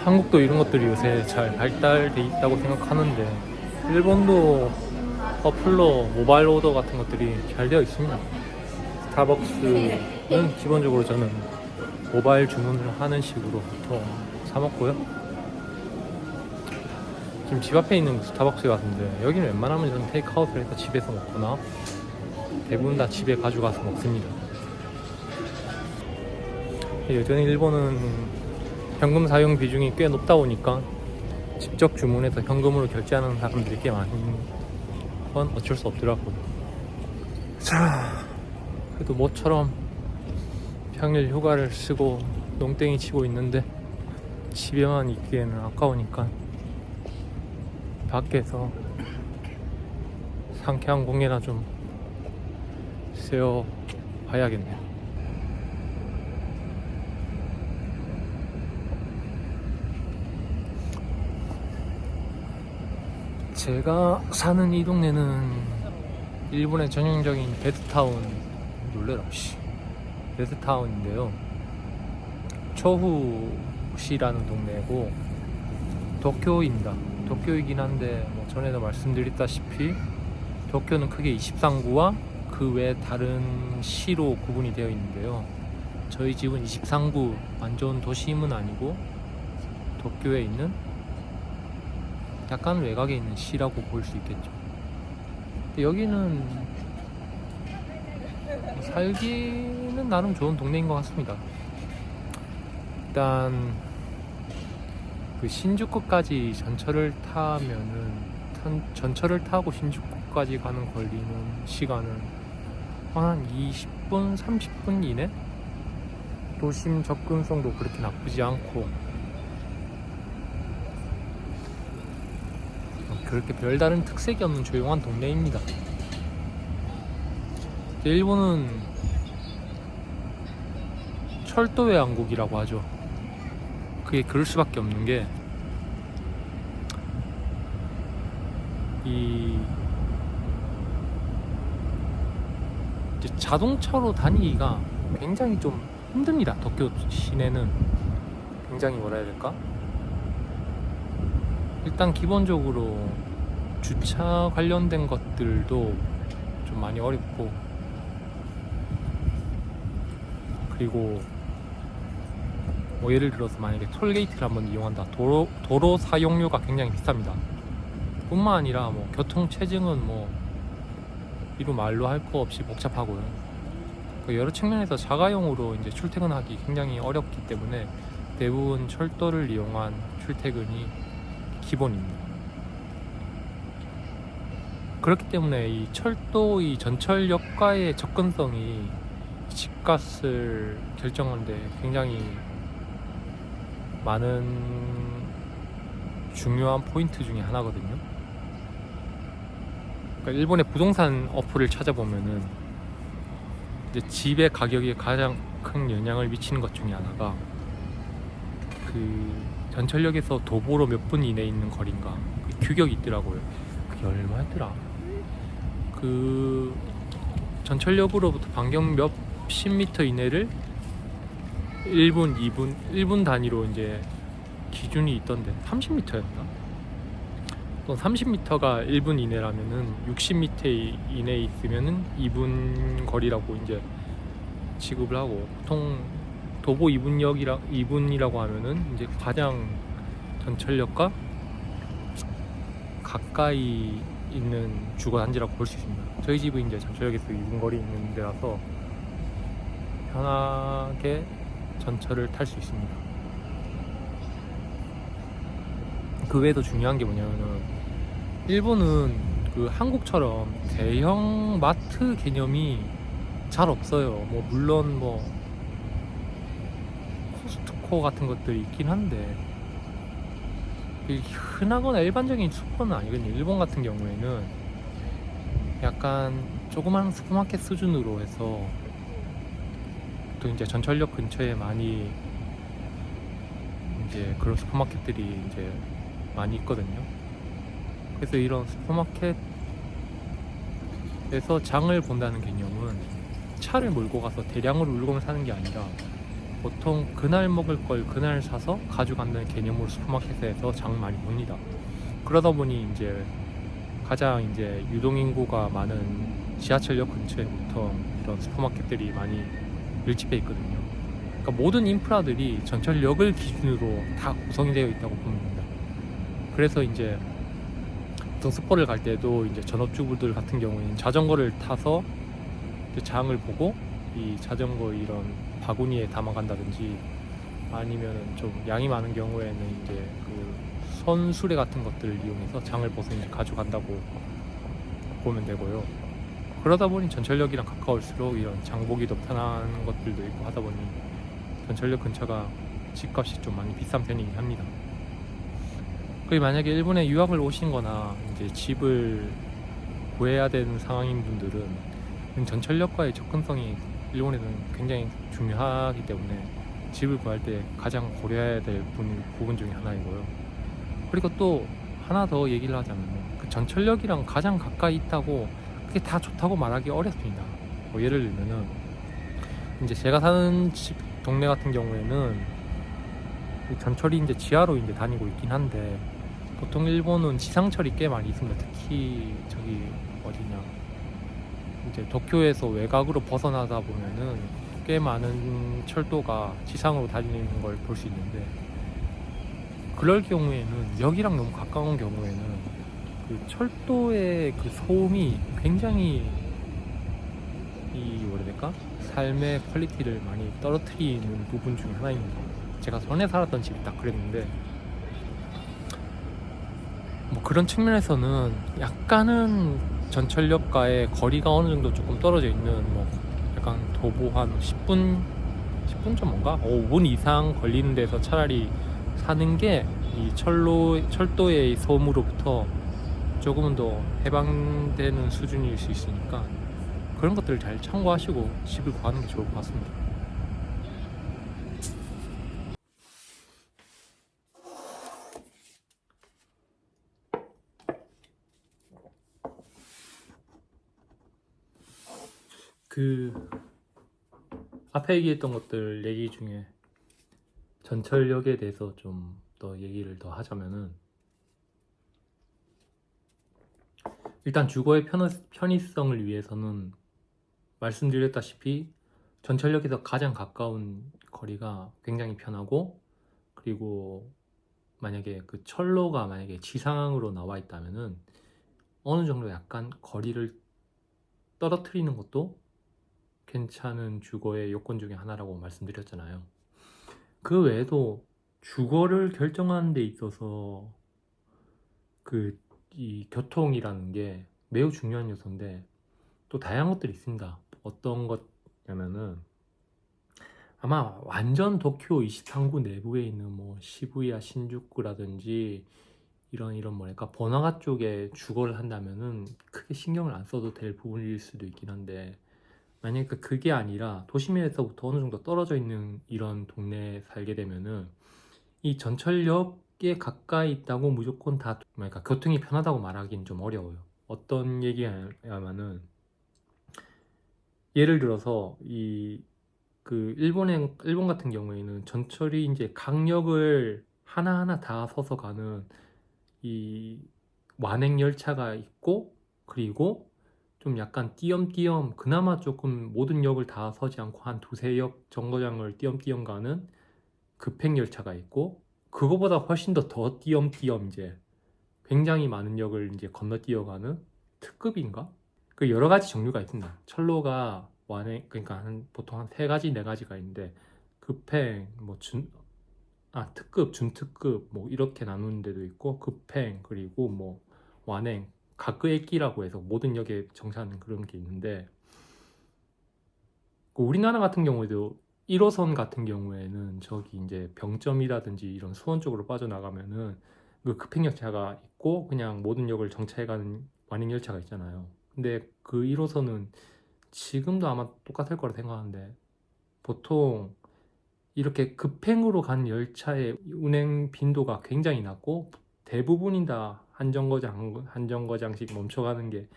한국도 이런 것들이 요새 잘 발달돼 있다고 생각하는데 일본도 어플로 모바일 오더 같은 것들이 잘 되어 있습니다. 스타벅스는 기본적으로 저는 모바일 주문을 하는 식으로 보통 사 먹고요. 지금 집 앞에 있는 스타벅스 같은데 여기는 웬만하면 저는 테이크아웃을 해서 집에서 먹거나 대부분 다 집에 가져가서 먹습니다. 여전히 일본은 현금 사용 비중이 꽤 높다 보니까 직접 주문해서 현금으로 결제하는 사람들이 꽤 많은 건 어쩔 수 없더라고요. 자, 그래도 모처럼 평일 휴가를 쓰고 농땡이 치고 있는데 집에만 있기에는 아까우니까 밖에서 상쾌한 공기나 좀 쐬어 봐야겠네요. 제가 사는 이 동네는 일본의 전형적인 베드타운, 놀래라 씨, 베드타운인데요. 초후시라는 동네고 도쿄입니다. 도쿄이긴 한데 뭐 전에도 말씀드렸다시피 도쿄는 크게 23구와 그 외 다른 시로 구분이 되어 있는데요. 저희 집은 23구 완전 도심은 아니고 도쿄에 있는 약간 외곽에 있는 시라고 볼 수 있겠죠. 근데 여기는 살기는 나름 좋은 동네인 것 같습니다. 일단 그 신주쿠까지 전철을 타고 신주쿠까지 가는 걸리는 시간은 한 20분, 30분 이내? 도심 접근성도 그렇게 나쁘지 않고 그렇게 별다른 특색이 없는 조용한 동네입니다. 일본은 철도의 왕국이라고 하죠. 그게 그럴 수밖에 없는 게 이제 자동차로 다니기가 굉장히 좀 힘듭니다. 도쿄 시내는 굉장히 뭐라 해야 될까? 일단 기본적으로 주차 관련된 것들도 좀 많이 어렵고, 그리고 뭐 예를 들어서 만약에 톨게이트를 한번 이용한다, 도로 사용료가 굉장히 비쌉니다. 뿐만 아니라 뭐 교통 체증은 뭐 이루 말로 할 거 없이 복잡하고요. 여러 측면에서 자가용으로 이제 출퇴근하기 굉장히 어렵기 때문에 대부분 철도를 이용한 출퇴근이 기본입니다. 그렇기 때문에 이 철도, 이 전철역과의 접근성이 집값을 결정하는데 굉장히 많은 중요한 포인트 중에 하나거든요. 그러니까 일본의 부동산 어플을 찾아보면은 이제 집의 가격에 가장 큰 영향을 미치는 것 중에 하나가 그 전철역에서 도보로 몇 분 이내에 있는 거리인가, 그 규격이 있더라고요. 그게 얼마였더라? 그 전철역으로부터 반경 몇십 미터 이내를 1분, 2분, 1분 단위로 이제 기준이 있던데 30m였나? 또 30m가 1분 이내라면은 60m 이내에 있으면은 2분 거리라고 이제 취급을 하고, 보통 도보 2분이라고 하면은 이제 가장 전철역과 가까이 있는 주거 단지라고 볼 수 있습니다. 저희 집은 이제 전철역에서 2분 거리 있는 데라서 편하게 전철을 탈 수 있습니다. 그 외에도 중요한 게 뭐냐면은 일본은 그 한국처럼 대형 마트 개념이 잘 없어요. 뭐 물론 뭐 코스트코 같은 것들이 있긴 한데 흔하거나 일반적인 슈퍼는 아니거든요. 일본 같은 경우에는 약간 조그만 슈퍼마켓 수준으로 해서 또 이제 전철역 근처에 많이 이제 그런 슈퍼마켓들이 이제 많이 있거든요. 그래서 이런 슈퍼마켓에서 장을 본다는 개념은 차를 몰고 가서 대량으로 물건을 사는 게 아니라 보통 그날 먹을 걸 그날 사서 가져간다는 개념으로 슈퍼마켓에서 장 많이 봅니다. 그러다 보니 이제 가장 이제 유동인구가 많은 지하철역 근처에 보통 이런 슈퍼마켓들이 많이 밀집해 있거든요. 그러니까 모든 인프라들이 전철역을 기준으로 다 구성이 되어 있다고 봅니다. 그래서 이제 등스포를 갈 때도 이제 전업주부들 같은 경우에는 자전거를 타서 장을 보고 이 자전거 이런 바구니에 담아간다든지 아니면 좀 양이 많은 경우에는 이제 그 손수레 같은 것들을 이용해서 장을 보서 이제 가져간다고 보면 되고요. 그러다 보니 전철역이랑 가까울수록 이런 장 보기도 편한 것들도 있고 하다 보니 전철역 근처가 집값이 좀 많이 비싼 편이긴 합니다. 그리고 만약에 일본에 유학을 오신 거나 이제 집을 구해야 되는 상황인 분들은 전철역과의 접근성이 일본에는 굉장히 중요하기 때문에 집을 구할 때 가장 고려해야 될 부분 중에 하나이고요. 그리고 또 하나 더 얘기를 하자면 그 전철역이랑 가장 가까이 있다고 그게 다 좋다고 말하기 어렵습니다. 뭐 예를 들면은 이제 제가 사는 동네 같은 경우에는 전철이 이제 지하로 이제 다니고 있긴 한데 보통 일본은 지상철이 꽤 많이 있습니다. 특히 저기 어디냐 이제 도쿄에서 외곽으로 벗어나다 보면은 꽤 많은 철도가 지상으로 다니는 걸 볼 수 있는데 그럴 경우에는 역이랑 너무 가까운 경우에는 그 철도의 그 소음이 굉장히 이 뭐라 해야 될까? 삶의 퀄리티를 많이 떨어뜨리는 부분 중에 하나입니다. 제가 전에 살았던 집이 딱 그랬는데 뭐 그런 측면에서는 약간은 전철역과의 거리가 어느 정도 조금 떨어져 있는 뭐 약간 도보 한 10분 좀 뭔가 5분 이상 걸리는 데서 차라리 사는 게 이 철도의 소음으로부터 조금은 더 해방되는 수준일 수 있으니까 그런 것들을 잘 참고하시고 집을 구하는 게 좋을 것 같습니다. 그 앞에 얘기했던 것들 얘기 중에 전철역에 대해서 좀 더 얘기를 더 하자면은 일단 주거의 편의성을 위해서는 말씀드렸다시피 전철역에서 가장 가까운 거리가 굉장히 편하고 그리고 만약에 그 철로가 만약에 지상으로 나와 있다면은 어느 정도 약간 거리를 떨어뜨리는 것도 괜찮은 주거의 요건 중에 하나라고 말씀드렸잖아요. 그 외에도 주거를 결정하는 데 있어서 이 교통이라는 게 매우 중요한 요소인데 또 다양한 것들이 있습니다. 어떤 것냐면은 아마 완전 도쿄 23구 내부에 있는 뭐 시부야 신주쿠라든지 이런 뭐랄까 번화가 쪽에 주거를 한다면은 크게 신경을 안 써도 될 부분일 수도 있긴 한데 만약에 그게 아니라 도심에서부터 어느 정도 떨어져 있는 이런 동네에 살게 되면은 이 전철역에 가까이 있다고 무조건 다 그러니까 교통이 편하다고 말하기는 좀 어려워요. 어떤 얘기냐면은 예를 들어서 일본 같은 경우에는 전철이 이제 강역을 하나하나 다 서서 가는 이 완행 열차가 있고 그리고 좀 약간 띄엄띄엄 그나마 조금 모든 역을 다 서지 않고 한 두세 역 정거장을 띄엄띄엄 가는 급행 열차가 있고 그거보다 훨씬 더 띄엄띄엄 이제 굉장히 많은 역을 이제 건너뛰어가는 특급인가? 그 여러 가지 종류가 있습니다. 철로가 완행 그러니까 보통 한 세 가지 네 가지가 있는데 급행 뭐 특급 준특급 뭐 이렇게 나누는 데도 있고 급행 그리고 뭐 완행 가크駅라고 해서 모든 역에 정차하는 그런 게 있는데 그 우리나라 같은 경우에도 1호선 같은 경우에는 저기 이제 병점이라든지 이런 수원 쪽으로 빠져나가면은 그 급행열차가 있고 그냥 모든 역을 정차해가는 완행열차가 있잖아요. 근데 그 1호선은 지금도 아마 똑같을 거라 생각하는데 보통 이렇게 급행으로 간 열차의 운행 빈도가 굉장히 낮고 대부분이 다 한 정거장씩 멈춰가는 게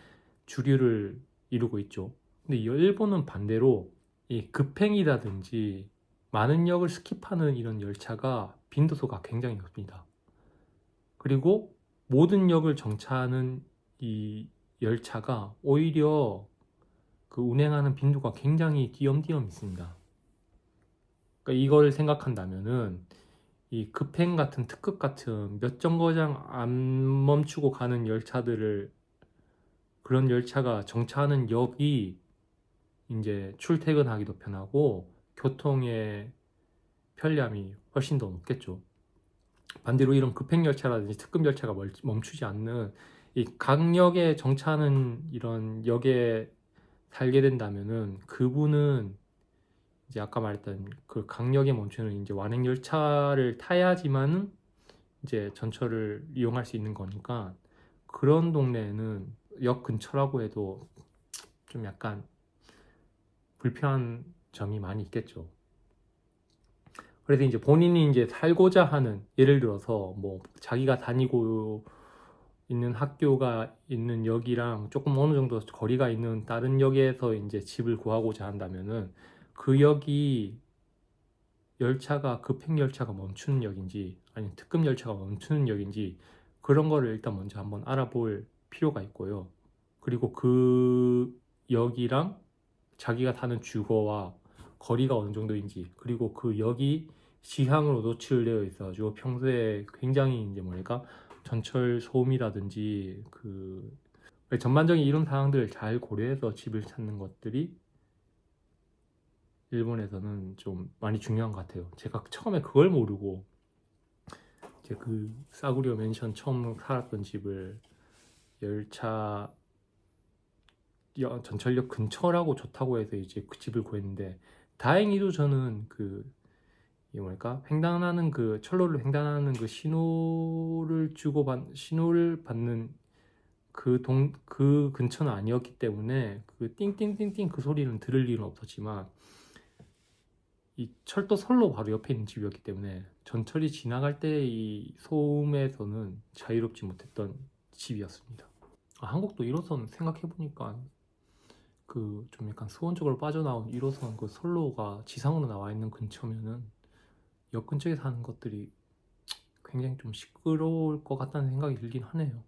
주류를 이루고 있죠. 근데 일본은 반대로 이 급행이라든지 많은 역을 스킵하는 이런 열차가 빈도수가 굉장히 높습니다. 그리고 모든 역을 정차하는 이 열차가 오히려 그 운행하는 빈도가 굉장히 띄엄띄엄 있습니다. 그러니까 이걸 생각한다면은 이 급행 같은 특급 같은 몇 정거장 안 멈추고 가는 열차들을 그런 열차가 정차하는 역이 이제 출퇴근하기도 편하고 교통의 편리함이 훨씬 더 높겠죠. 반대로 이런 급행 열차라든지 특급 열차가 멈추지 않는 이 강역에 정차하는 이런 역에 살게 된다면은 그분은 이제 아까 말했던 그 강역에 멈추는 이제 완행 열차를 타야지만은 이제 전철을 이용할 수 있는 거니까 그런 동네에는 역 근처라고 해도 좀 약간 불편한 점이 많이 있겠죠. 그래서 이제 본인이 이제 살고자 하는 예를 들어서 뭐 자기가 다니고 있는 학교가 있는 역이랑 조금 어느 정도 거리가 있는 다른 역에서 이제 집을 구하고자 한다면은 그 역이 열차가 급행 열차가 멈추는 역인지 아니면 특급 열차가 멈추는 역인지 그런 거를 일단 먼저 한번 알아볼 필요가 있고요. 그리고 그 역이랑 자기가 타는 주거와 거리가 어느 정도인지 그리고 그 역이 지상으로 노출되어 있어가지고 평소에 굉장히 이제 뭐랄까 전철 소음이라든지 그 전반적인 이런 상황들을 잘 고려해서 집을 찾는 것들이 일본에서는 좀 많이 중요한 것 같아요. 제가 처음에 그걸 모르고 이제 그 싸구려 맨션 처음 살았던 집을 열차 전철역 근처라고 좋다고 해서 이제 그 집을 구했는데 다행히도 저는 그 이 뭐랄까 횡단하는 그 철로를 횡단하는 그 신호를 받는 그 근처는 아니었기 때문에 그 띵띵띵띵 그 소리는 들을 일은 없었지만 이 철도 선로 바로 옆에 있는 집이었기 때문에 전철이 지나갈 때 이 소음에서는 자유롭지 못했던 집이었습니다. 한국도 1호선 생각해보니까 그 좀 약간 수원쪽으로 빠져나온 1호선 그 선로가 지상으로 나와 있는 근처면은 역 근처에 사는 것들이 굉장히 좀 시끄러울 것 같다는 생각이 들긴 하네요.